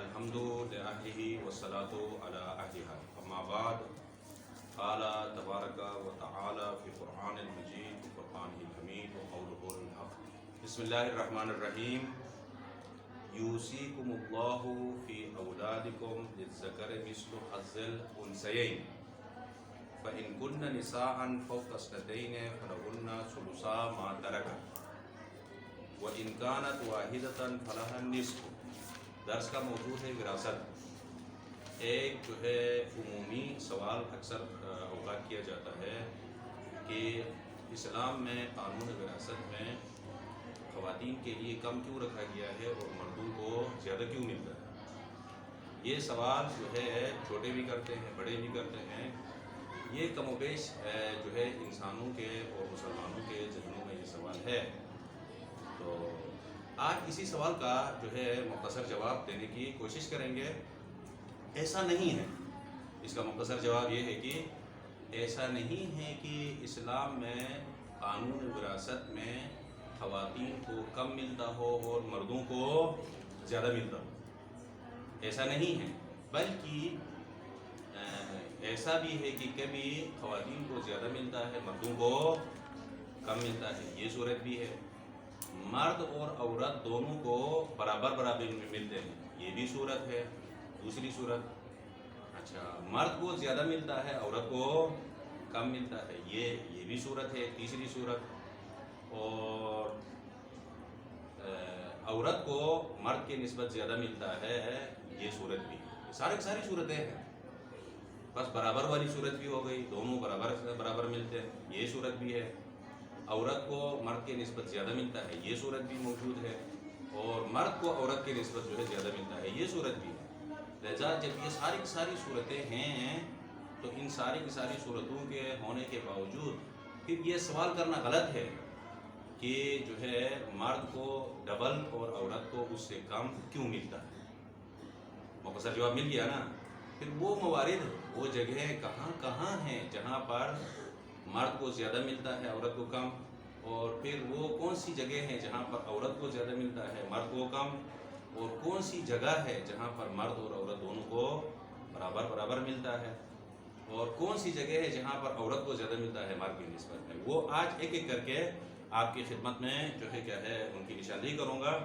الحمد لأهله والصلاة على أهلها أما بعد قال تبارك وتعالى في القرآن المجيد وفرقانه الحميد وقوله الحق بسم الله الرحمن الرحيم يوصيكم الله في أولادكم للذكر مثل حظ الأنثيين فإن كن نساء فوق اثنتين فلهن ثلثا ما ترك وإن كانت واحدة فلها النصف۔ درس کا موضوع ہے وراثت۔ ایک جو ہے عمومی سوال اکثر اوقات کیا جاتا ہے کہ اسلام میں قانون وراثت میں خواتین کے لیے کم کیوں رکھا گیا ہے اور مردوں کو زیادہ کیوں ملتا ہے۔ یہ سوال جو ہے چھوٹے بھی کرتے ہیں بڑے بھی کرتے ہیں۔ یہ کم و بیش جو ہے انسانوں کے اور مسلمانوں کے ذہنوں میں یہ سوال ہے۔ تو آج اسی سوال کا جو ہے مختصر جواب دینے کی کوشش کریں گے۔ ایسا نہیں ہے، اس کا مختصر جواب یہ ہے کہ ایسا نہیں ہے کہ اسلام میں قانون وراثت میں خواتین کو کم ملتا ہو اور مردوں کو زیادہ ملتا ہو، ایسا نہیں ہے، بلکہ ایسا بھی ہے کہ کبھی خواتین کو زیادہ ملتا ہے مردوں کو کم ملتا ہے، یہ صورت بھی ہے۔ مرد اور عورت دونوں کو برابر ملتے ہیں، یہ بھی صورت ہے۔ دوسری صورت، اچھا مرد کو زیادہ ملتا ہے عورت کو کم ملتا ہے، یہ بھی صورت ہے۔ تیسری صورت، اور عورت کو مرد کے نسبت زیادہ ملتا ہے، یہ صورت بھی ہے۔ ساری صورتیں ہیں، بس برابر والی صورت بھی ہو گئی، دونوں برابر ملتے ہیں، یہ صورت بھی ہے۔ عورت کو مرد کے نسبت زیادہ ملتا ہے، یہ صورت بھی موجود ہے، اور مرد کو عورت کے نسبت جو ہے زیادہ ملتا ہے، یہ صورت بھی ہے۔ لہذا جب یہ ساری صورتیں ہیں تو ان ساری صورتوں کے ہونے کے باوجود پھر یہ سوال کرنا غلط ہے کہ جو ہے مرد کو ڈبل اور عورت کو اس سے کم کیوں ملتا ہے۔ مختصر جواب مل گیا نا۔ پھر وہ موارد، وہ جگہیں کہاں ہیں جہاں پر مرد کو زیادہ ملتا ہے عورت کو کم، اور پھر وہ کون سی جگہ ہیں جہاں پر عورت کو زیادہ ملتا ہے مرد کو کم، اور کون سی جگہ ہے جہاں پر مرد اور عورت دونوں کو برابر ملتا ہے، اور کون سی جگہ ہے جہاں پر عورت کو زیادہ ملتا ہے مرد کی نسبت میں۔ وہ آج ایک کر کے آپ کی خدمت میں جو ہے کیا ہے ان کی نشاندہی کروں گا۔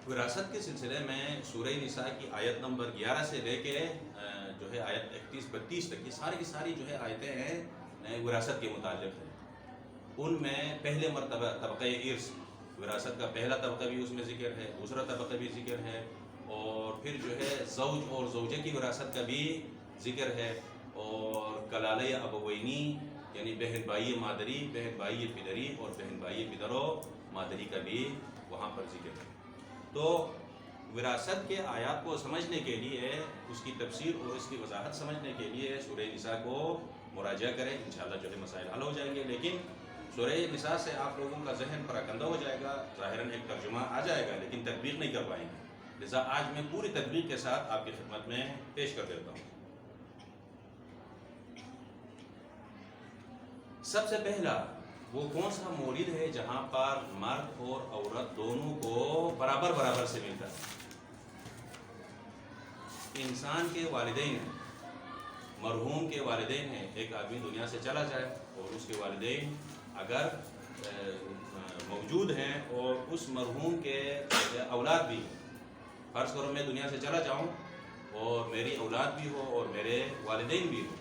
وراثت کے سلسلے میں سورہ نساء کی آیت نمبر 11 سے لے کے جو ہے آیت 31-32 تک، یہ کی ساری جو ہے آیتیں ہیں وراثت کے متعلق ہے۔ ان میں پہلے مرتبہ طبقہ ارث، وراثت کا پہلا طبقہ بھی اس میں ذکر ہے، دوسرا طبقہ بھی ذکر ہے، اور پھر جو ہے زوج اور زوجہ کی وراثت کا بھی ذکر ہے، اور کلالہ ابوینی یعنی بہن بھائی مادری، بہن بھائی پدری اور بہن بھائی پدر و مادری کا بھی وہاں پر ذکر ہے۔ تو وراثت کے آیات کو سمجھنے کے لیے، اس کی تفسیر اور اس کی وضاحت سمجھنے کے لیے سورہ نساء کو مراجعہ کریں، انشاءاللہ جو ہے مسائل حل ہو جائیں گے۔ لیکن سورہ نساء سے آپ لوگوں کا ذہن پراکندہ ہو جائے گا، ظاہراً ایک ترجمہ آ جائے گا لیکن تطبیق نہیں کر پائیں گے، لذا آج میں پوری تطبیق کے ساتھ آپ کی خدمت میں پیش کر دیتا ہوں۔ سب سے پہلا وہ کون سا مورد ہے جہاں پر مرد اور عورت دونوں کو برابر سے ملتا ہے؟ انسان کے والدین ہیں، مرحوم کے والدین ہیں۔ ایک آدمی دنیا سے چلا جائے اور اس کے والدین اگر موجود ہیں اور اس مرحوم کے اولاد بھی، فرض کرو میں دنیا سے چلا جاؤں اور میری اولاد بھی ہو اور میرے والدین بھی ہو،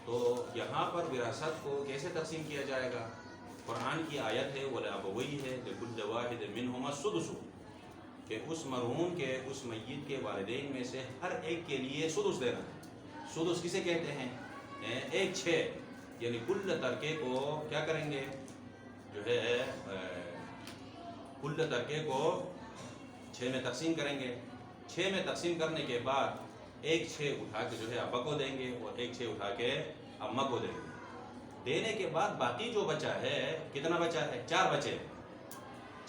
تو یہاں پر وراثت کو کیسے تقسیم کیا جائے گا؟ قرآن کی آیت ہے وَلِأَبَوَيْهِ لِكُلِّ وَاحِدٍ مِّنْهُمَا السُّدُسُ، کہ اس مرحوم کے، اس میت کے والدین میں سے ہر ایک کے لیے سدس دینا ہے۔ سدس کسے کہتے ہیں؟ 1/6، یعنی کل ترکے کو کیا کریں گے، جو ہے کل ترکے کو 6 میں تقسیم کریں گے۔ 6 میں تقسیم کرنے کے بعد 1/6 اٹھا کے جو ہے ابا کو دیں گے اور 1/6 اٹھا کے اماں کو دیں گے۔ دینے کے بعد باقی جو بچا ہے، کتنا بچا ہے؟ 4 بچے،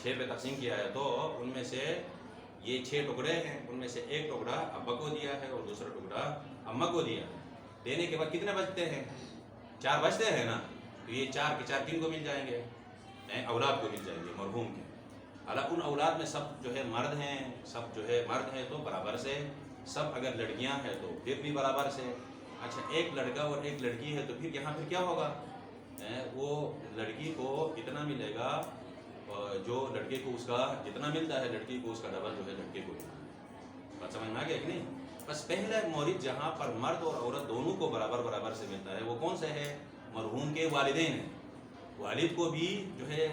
6 پہ تقسیم کیا ہے تو ان میں سے یہ 6 ٹکڑے ہیں، ان میں سے ایک ٹکڑا ابا کو دیا ہے اور دوسرا ٹکڑا اماں کو دیا ہے۔ دینے کے بعد کتنے بچتے ہیں؟ 4 بچتے ہیں نا، تو یہ 4 کے 4 کن کو مل جائیں گے؟ اولاد کو مل جائیں گے، مرحوم کے۔ حالانکہ ان اولاد میں سب جو ہے مرد ہیں، سب جو ہے مرد ہیں تو برابر سے، سب اگر لڑکیاں ہیں تو پھر بھی برابر سے. اچھا ایک لڑکا اور ایک لڑکی ہے تو پھر یہاں پھر کیا ہوگا؟ وہ لڑکی کو اتنا ملے گا جو لڑکے کو اس کا جتنا ملتا ہے، لڑکی کو اس کا ڈبل جو ہے لڑکے کو ملتا ہے. بات سمجھ میں آ گیا کہ نہیں؟ بس پہلا مورد جہاں پر مرد اور عورت دونوں کو برابر برابر سے ملتا ہے وہ کون سے ہے؟ مرحوم کے والدین ہیں. والد کو بھی جو ہے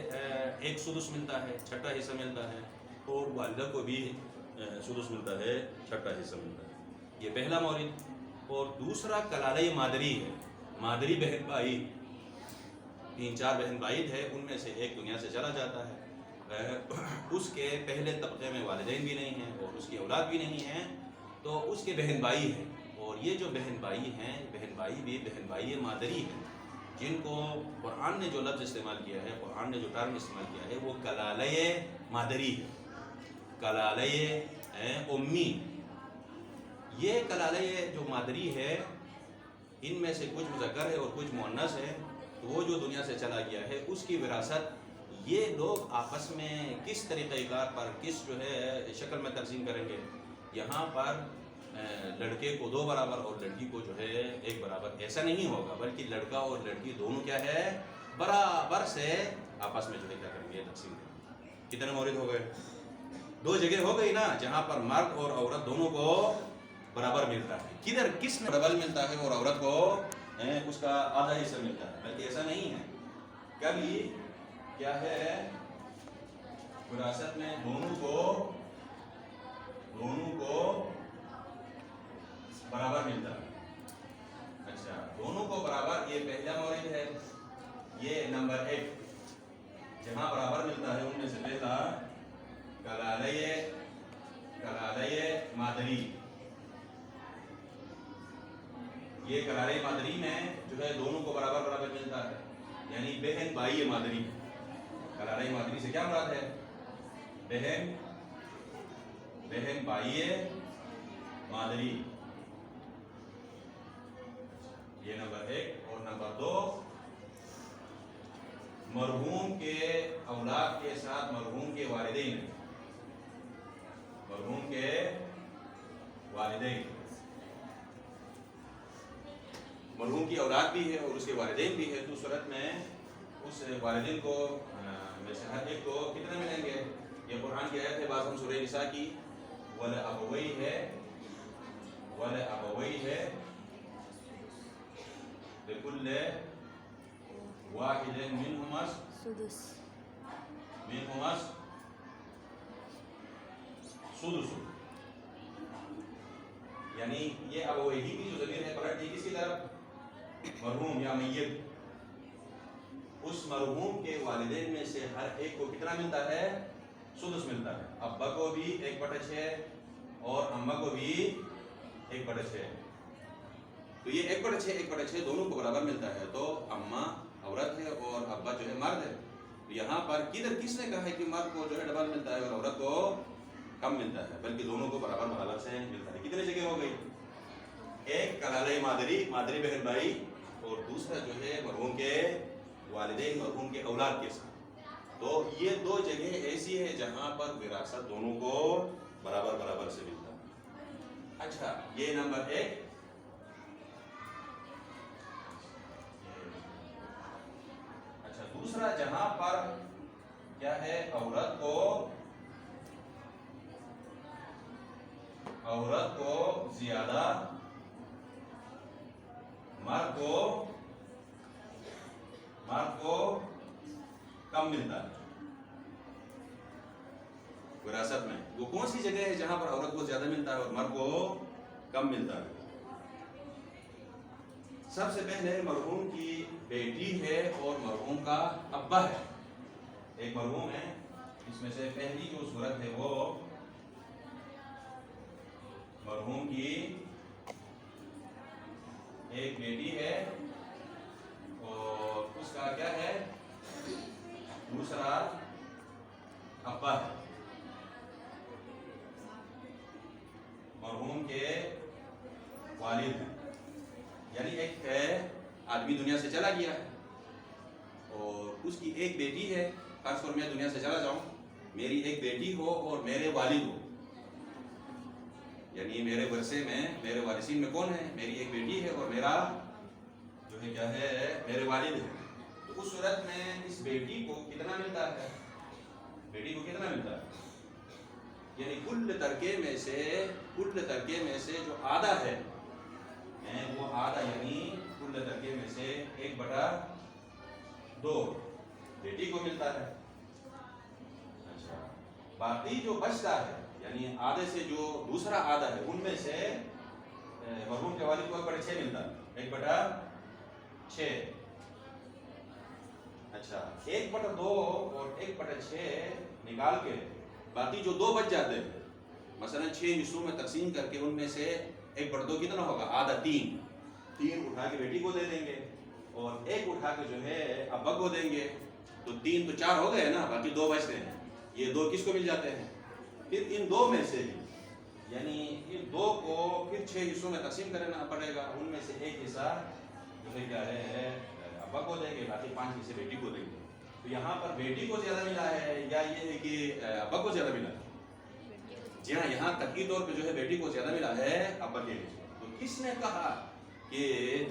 ایک سدس ملتا ہے، چھٹا حصہ ملتا ہے، اور والدہ کو بھی سدس ملتا ہے، چھٹا حصہ ملتا ہے. یہ پہلا مورد. اور دوسرا کلالہ مادری ہے. مادری بہن بھائی 3-4 بہن بھائی ہے، ان میں سے ایک دنیا سے چلا جاتا ہے، اس کے پہلے طبقے میں والدین بھی نہیں ہیں اور اس کی اولاد بھی نہیں ہیں، تو اس کے بہن بھائی ہیں. اور یہ جو بہن بھائی ہیں، بہن بھائی بھی بہن بھائی مادری ہیں، جن کو قرآن نے جو لفظ استعمال کیا ہے، قرآن نے جو ٹرم استعمال کیا ہے وہ کلالہ مادری ہے، کلالہ امی. یہ کلالہ جو مادری ہے، ان میں سے کچھ مذکر ہے اور کچھ مؤنث ہے. تو وہ جو دنیا سے چلا گیا ہے اس کی وراثت یہ لوگ آپس میں کس طریقہ کار پر کس جو ہے شکل میں تقسیم کریں گے؟ یہاں پر لڑکے کو 2 برابر اور لڑکی کو جو ہے 1 برابر ایسا نہیں ہوگا، بلکہ لڑکا اور لڑکی دونوں کیا ہے برابر سے آپس میں جو ہے کیا کریں گے تقسیم کریں گے. کتنے مورد ہو گئے؟ 2 جگہ ہو گئی نا جہاں پر مرد اور عورت دونوں کو برابر ملتا ہے. کدھر کس میں ڈبل ملتا ہے اور عورت کو اس کا آدھا حصہ ملتا ہے؟ بلکہ ایسا نہیں ہے. کبھی کیا ہے وراثت میں دونوں کو برابر ملتا ہے. اچھا دونوں کو برابر، یہ پہلا مورد ہے. یہ نمبر 1 جہاں برابر ملتا ہے ان میں سے پہلا کلالہ مادری. یہ کلالہ مادری میں جو ہے دونوں کو برابر برابر ملتا ہے، یعنی بہن بھائی مادری. کلالہ مادری سے کیا مراد ہے؟ بہن بھائی مادری. یہ نمبر 1. اور نمبر 2 مرحوم کے اولاد کے ساتھ مرحوم کے والدین. مرحوم کے والدین، مرحوم کی اولاد بھی ہے اور اس کے والدین بھی ہے، تو صورت میں اس والدین کو میں سے ہر ایک کو کتنے ملیں گے؟ یہ قرآن کی آیت ہے، بعض ہم سورہ نساء کی، وَلَأَبَوَيْهِ لِكُلِّ وَاحِدٍ مِّنْهُمَا السُّدُسُ. یعنی یہ ابویہ کی جو ضمیر ہے پلٹ دی کس کی طرف؟ مرحوم یا میت. اس مرحوم کے والدین میں سے ہر ایک کو کتنا ملتا ہے؟ سدس ملتا ہے. ابا کو بھی 1/6 اور اماں کو بھی 1/6. تو یہ 1/6 دونوں کو برابر ملتا ہے. تو اماں عورت ہے اور ابا جو ہے مرد ہے. تو یہاں پر کدھر کس نے کہا ہے کہ مرد کو جو ہے ڈبل ملتا ہے اور عورت کو کم ملتا ہے؟ بلکہ دونوں کو برابر برابر سے ملتا ہے. کتنے جگہ ہو گئی؟ ایک کلالہ مادری بہن بھائی، اور دوسرا جو ہے مرحوم کے والدین مرحوم کے اولاد کے ساتھ. تو یہ 2 جگہ ایسی ہے جہاں پر وراثت دونوں کو برابر برابر سے ملتا ہے. اچھا یہ نمبر 1. اچھا دوسرا جہاں پر کیا ہے عورت کو زیادہ، مرد کو کم ملتا ہے وراثت میں. وہ کون سی جگہ ہے جہاں پر عورت کو زیادہ ملتا ہے اور مرد کو کم ملتا ہے؟ سب سے پہلے مرحوم کی بیٹی ہے اور مرحوم کا ابا ہے. ایک مرحوم ہے، اس میں سے پہلی جو صورت ہے وہ مرحوم کی ایک بیٹی ہے اور اس کا کیا ہے دوسرا ابا ہے. مرحوم کے والد ہیں، یعنی ایک ہے آدمی دنیا سے چلا گیا ہے اور اس کی ایک بیٹی ہے. فرض کرو میں دنیا سے چلا جاؤں میری ایک بیٹی ہو اور میرے والد ہو، یعنی میرے ورثے میں میرے وارثین میں کون ہے؟ میری ایک بیٹی ہے اور میرا جو ہے کیا ہے، میرے والد ہے. تو اس صورت میں اس بیٹی کو کتنا ملتا ہے؟ بیٹی کو کتنا ملتا ہے؟ یعنی کل ترکے میں سے جو آدھا ہے وہ آدھا، یعنی کل ترکے میں سے 1/2 بیٹی کو ملتا ہے. اچھا، باقی جو بچتا ہے یعنی آدھے سے جو دوسرا آدھا ہے ان میں سے مرحوم کے والد کو 1/6 ملتا ہے. 1/6. اچھا، 1/2 اور 1/6 نکال کے باقی جو 2 بچ جاتے ہیں، مثلا 6 حصوں میں تقسیم کر کے ان میں سے 1/2 کتنا ہوگا؟ آدھا 3 اٹھا کے بیٹی کو دے دیں گے اور 1 اٹھا کے جو ہے ابا کو دیں گے. تو 3 تو 4 ہو گئے نا، باقی 2 بچتے ہیں. یہ 2 کس کو مل جاتے ہیں؟ پھر ان 2 میں سے بھی، یعنی ان 2 کو پھر 6 حصوں میں تقسیم کرنا پڑے گا. ان میں سے 1 حصہ جو ہے کیا ہے ابا کو دیں گے، باقی 5 حصے بیٹی کو دیں گے. تو یہاں پر بیٹی کو زیادہ ملا ہے یا یہ ہے کہ ابا کو زیادہ ملا ہے؟ جی ہاں، یہاں تقریبی طور پہ جو ہے بیٹی کو زیادہ ملا ہے ابا کے لیے. تو کس نے کہا کہ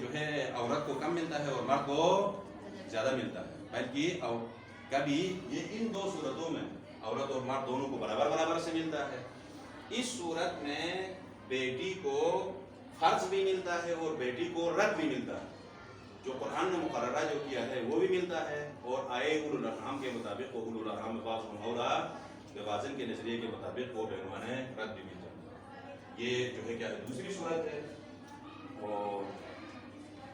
جو ہے عورت کو کم ملتا ہے اور مرد کو زیادہ ملتا ہے؟ بلکہ کبھی یہ ان 2 صورتوں میں عورت اور مرد دونوں کو برابر سے ملتا ہے. اس صورت میں بیٹی کو فرض بھی ملتا ہے اور بیٹی کو رد بھی ملتا ہے. جو قرآن نے مقررہ جو کیا ہے وہ بھی ملتا ہے، اور آئے اولو الارحام کے مطابق اولو الارحام بعضهم اولیٰ ببعض کے نظریے کے مطابق وہ بعنوان رد بھی مل جاتا ہے. یہ جو ہے کیا ہے دوسری صورت ہے. اور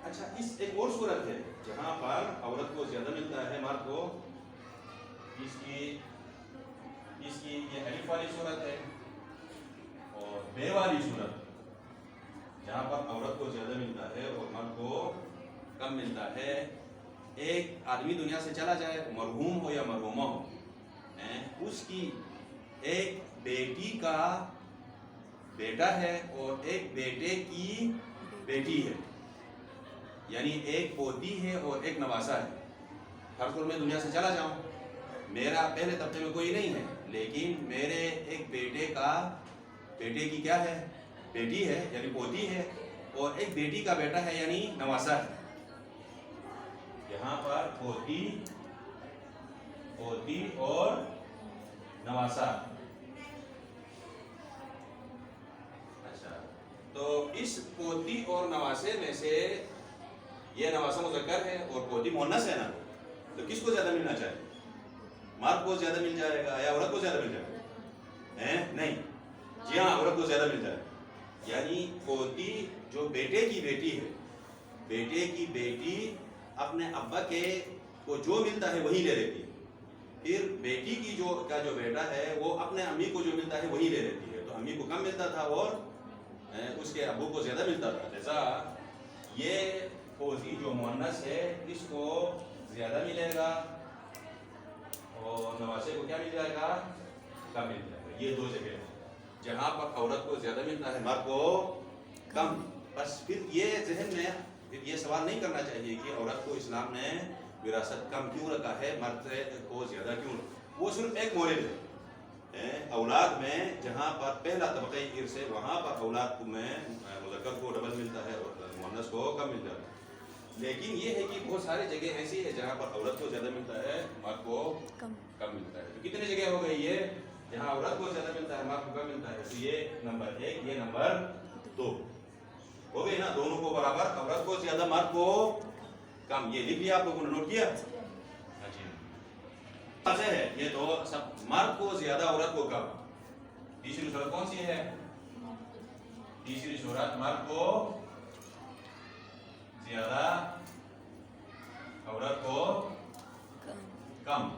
اچھا، اس ایک اور صورت ہے جہاں پر عورت کو زیادہ ملتا ہے مرد کو. اس کی یہ الف والی صورت ہے. اور بے والی صورت جہاں پر عورت کو زیادہ ملتا ہے اور مرد کو کم ملتا ہے. ایک آدمی دنیا سے چلا جائے، مرحوم ہو یا مرحومہ ہو، اس کی ایک بیٹی کا بیٹا ہے اور ایک بیٹے کی بیٹی ہے، یعنی ایک پوتی ہے اور ایک نواسا ہے. ہر طور میں دنیا سے چلا جاؤں، میرا پہلے طبقے میں کوئی نہیں ہے، لیکن میرے ایک بیٹے کی کیا ہے؟ بیٹی ہے یعنی پوتی ہے، اور ایک بیٹی کا بیٹا ہے یعنی نواسا ہے. یہاں پر پوتی اور نواسا. اچھا، تو اس پوتی اور نواسے میں سے یہ نواسا مذکر ہے اور پوتی مؤنث ہے نا، تو کس کو زیادہ ملنا چاہیے؟ مرد کو زیادہ مل جائے گا یا عورت کو زیادہ مل جائے گا؟ نہیں، جی ہاں، عورت کو زیادہ مل جائے گا. یعنی پوتی جو بیٹے کی بیٹی ہے، بیٹے کی بیٹی اپنے ابا کے کو جو ملتا ہے وہی لے لیتی ہے. پھر بیٹی کی جو بیٹا ہے وہ اپنے امی کو جو ملتا ہے وہی لے لیتی ہے. تو امی کو کم ملتا تھا اور اس کے ابو کو زیادہ ملتا تھا. لہذا یہ پوتی جو مؤنث ہے اس کو زیادہ ملے گا اور نواسے کو کیا مل جائے گا؟ کم مل جائے گا. یہ 2 جگہ ہیں جہاں پر عورت کو زیادہ ملتا ہے، مرد کو کم. بس پھر یہ ذہن میں یہ سوال نہیں کرنا چاہیے کہ عورت کو اسلام نے وراثت کم کیوں رکھا ہے، مرد کو زیادہ کیوں رکھا. وہ صرف ایک مورد ہے. اولاد میں جہاں پر پہلا طبقہ ارث ہے وہاں پر اولاد میں مذکر کو ڈبل ملتا ہے اور مؤنث کو کم مل جاتا ہے. لیکن یہ ہے کہ بہت ساری جگہ ایسی ہے جہاں پر عورت کو زیادہ ملتا ہے، مرد کو کم ملتا ہے. تو کتنی جگہ ہو گئی یہ جہاں عورت کو زیادہ ملتا ہے، مرد کو کم ملتا ہے؟ تو یہ نمبر 1، یہ نمبر 2 ہو گئی نا. دونوں کو برابر، عورت کو زیادہ مرد کو کم. یہ لکھ لیا آپ لوگوں نے، نوٹ کیا؟ ہے یہ تو سب مرد کو زیادہ عورت کو کم. تیسری صورت کون سی ہے؟ تیسری صورت مرد کو زیادہ عورت کو کم.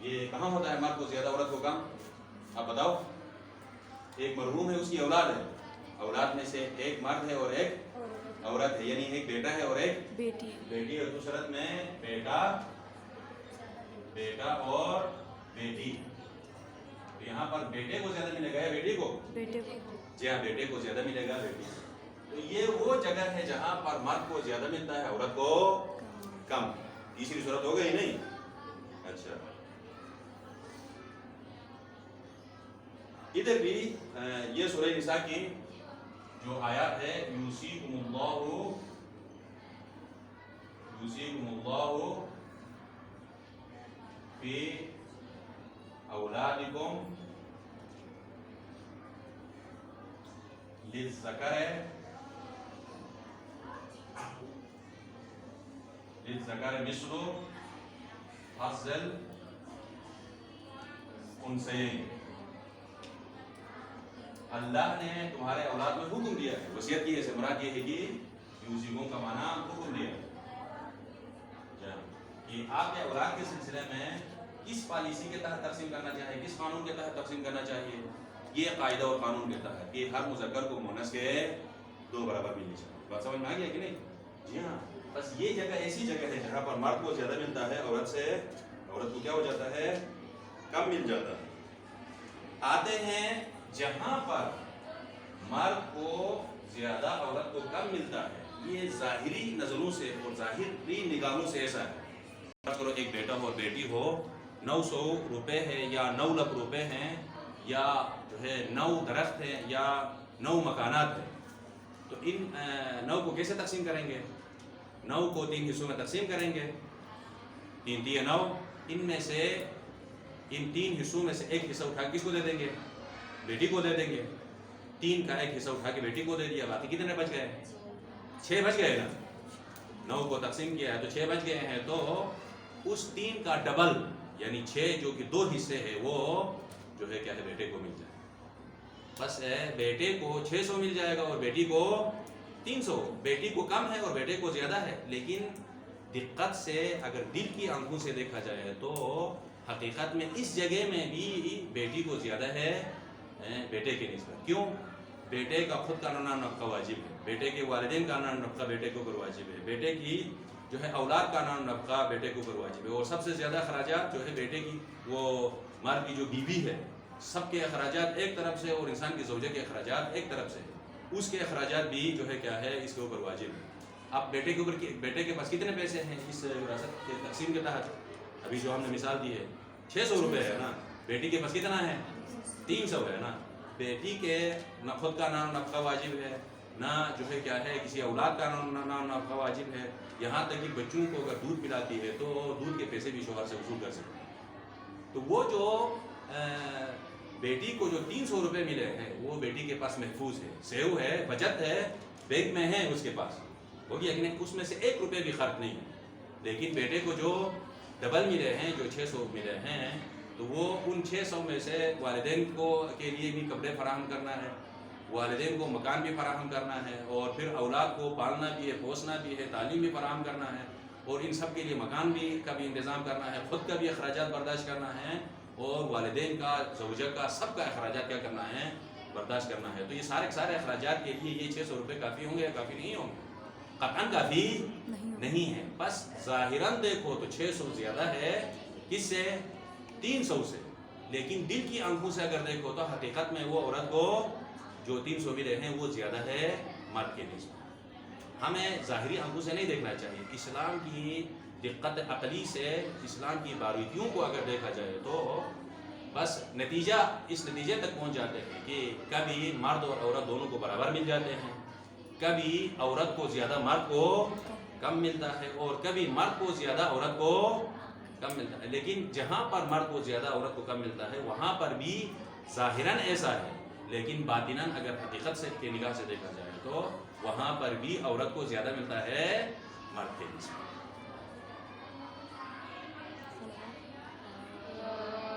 یہ کہاں ہوتا ہے مرد کو زیادہ عورت کو کم؟ آپ بتاؤ. ایک مرحوم ہے، اس کی اولاد ہے، اولاد میں سے ایک مرد ہے اور ایک عورت ہے، یعنی ایک بیٹا ہے اور ایک بیٹی ہے. تو صورت میں بیٹا اور بیٹی. تو یہاں پر بیٹے کو زیادہ ملے گا یا بیٹی کو؟ جی ہاں، بیٹے کو زیادہ ملے گا بیٹی. تو یہ وہ جگہ ہے جہاں پر مرد کو زیادہ ملتا ہے، عورت کو کم. تیسری صورت ہو گئی نہیں؟ اچھا، ادھر بھی یہ سورہ نساء کی جو آیات ہے یوصیکم اللہ فی اولادکم للذکر مثل حظ الانثیین. اللہ نے تمہارے اولاد میں حکم دیا ہے، وصیت کی ہے، سے مراد یہ ہے کہ یوصیکم کا معنی حکم دیا ہے کہ آپ کے اولاد کے سلسلے میں کس پالیسی کے تحت تقسیم کرنا چاہیے، کس قانون کے تحت تقسیم کرنا چاہیے. یہ قاعدہ اور قانون کہتا ہے کہ ہر مذکر کو مؤنث کے 2 برابر ملنی چاہیے. بات سمجھ میں آ گیا کہ نہیں؟ جی ہاں. بس یہ جگہ ایسی جگہ ہے جہاں پر مرد کو زیادہ ملتا ہے، عورت کو کیا ہو جاتا ہے؟ کم مل جاتا ہے. آتے ہیں جہاں پر مرد کو زیادہ عورت کو کم ملتا ہے، یہ ظاہری نظروں سے اور ظاہری نگاہوں سے ایسا ہے. کرو ایک بیٹا ہو اور بیٹی ہو، 900 روپے ہے یا 9 لاکھ روپے ہیں یا جو ہے 9 درخت ہیں یا 9 مکانات ہیں، تو ان 9 کو کیسے تقسیم کریں گے؟ 9 کو 3 حصوں میں تقسیم کریں گے. 3 × 9، ان 3 حصوں میں سے ایک حصہ اٹھا کے کس کو دے دیں گے؟ بیٹی کو دے دیں گے. 3 کا ایک حصہ اٹھا کے بیٹی کو دے دیا، باقی کتنے بچ گئے؟ 6 بچ گئے نا. 9 کو تقسیم کیا ہے تو 6 بچ گئے ہیں، تو اس 3 کا ڈبل یعنی 6 جو کہ 2 حصے ہیں وہ جو ہے کیا ہے بیٹے کو مل جائے. بس بیٹے کو 600 مل جائے گا اور بیٹی کو 300. بیٹی کو کم ہے اور بیٹے کو زیادہ ہے، لیکن دقت سے اگر دل کی آنکھوں سے دیکھا جائے تو حقیقت میں اس جگہ میں بھی بیٹی کو زیادہ ہے بیٹے کے نسبت. کیوں؟ بیٹے کا خود کا نانا نفقہ واجب ہے، بیٹے کے والدین کا نانا نفقہ بیٹے کے اوپر واجب ہے، بیٹے کی جو ہے اولاد کا نانا نفقہ بیٹے کے اوپر واجب ہے. اور سب سے زیادہ اخراجات جو ہے بیٹے کی، وہ مرد کی جو بیوی ہے، سب کے اخراجات ایک طرف سے اور انسان کی زوجہ کے اخراجات ایک طرف سے، اس کے اخراجات بھی جو ہے کیا ہے اس کے اوپر واجب ہے. اب بیٹے کے پاس کتنے پیسے ہیں اس وراثت کے تقسیم کے تحت؟ ابھی جو ہم نے مثال دی ہے 600 روپے ہے نا. بیٹی کے پاس کتنا ہے؟ 300 ہے نا. بیٹی کے نہ خود کا نام نفقہ واجب ہے، نہ جو ہے کیا ہے کسی اولاد کا نام نفقہ واجب ہے. یہاں تک کہ بچوں کو اگر دودھ پلاتی ہے تو دودھ کے پیسے بھی شوہر سے وصول کر سکتے ہیں. تو وہ جو بیٹی کو جو 300 روپے ملے ہیں وہ بیٹی کے پاس محفوظ ہے، سیو ہے، بچت ہے، بینک میں ہے اس کے پاس، ہو گیا کہ نہیں؟ اس میں سے 1 روپے بھی خرچ نہیں ہے. لیکن بیٹے کو جو ڈبل ملے ہیں، جو 600 ملے ہیں، تو وہ ان 600 میں سے والدین کو کے لیے بھی کپڑے فراہم کرنا ہے، والدین کو مکان بھی فراہم کرنا ہے، اور پھر اولاد کو پالنا بھی ہے، پوسنا بھی ہے، تعلیم بھی فراہم کرنا ہے، اور ان سب کے لیے مکان بھی کا بھی انتظام کرنا ہے، خود کا بھی اخراجات برداشت کرنا ہے، اور والدین کا، زوجہ کا، سب کا اخراجات کیا کرنا ہے؟ برداشت کرنا ہے. تو یہ سارے اخراجات کے لیے یہ 600 روپے کافی ہوں گے یا کافی نہیں ہوں گے؟ قطعاً کافی نہیں ہے. بس ظاہراً دیکھو تو 600 زیادہ ہے کس سے؟ 300 سے. لیکن دل کی آنکھوں سے اگر دیکھو تو حقیقت میں وہ عورت کو جو 300 ملے ہیں وہ زیادہ ہے مرد کے نسبت. ہمیں ظاہری آنکھوں سے نہیں دیکھنا چاہیے. اسلام کی دقت عقلی سے، اسلام کی باریکیوں کو اگر دیکھا جائے تو بس اس نتیجے تک پہنچ جاتے ہیں کہ کبھی مرد اور عورت دونوں کو برابر مل جاتے ہیں، کبھی عورت کو زیادہ مرد کو کم ملتا ہے، اور کبھی مرد کو زیادہ عورت کو کم ملتا ہے. لیکن جہاں پر مرد کو زیادہ عورت کو کم ملتا ہے وہاں پر بھی ظاہراً ایسا ہے، لیکن باطناً اگر حقیقت سے کی نگاہ سے دیکھا جائے تو وہاں پر بھی عورت کو زیادہ ملتا ہے مرد کے نسبت.